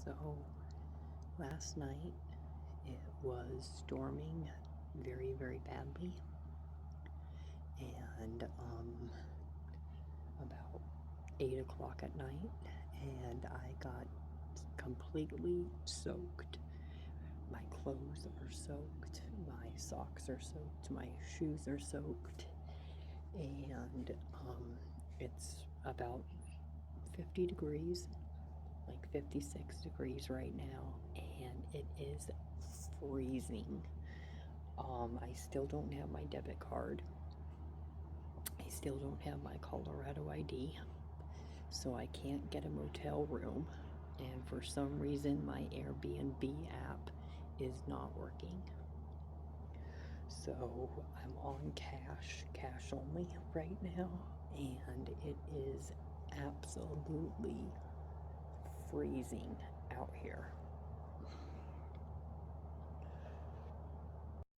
So last night it was storming very, very badly, and about 8 o'clock at night, and I got completely soaked. My clothes are soaked, my socks are soaked, my shoes are soaked, and it's about 50 degrees, like 56 degrees right now, and it is freezing. I still don't have my debit card. I still don't have my Colorado ID, so I can't get a motel room. And for some reason, my Airbnb app is not working. So I'm on cash only right now, and it is absolutely freezing out here.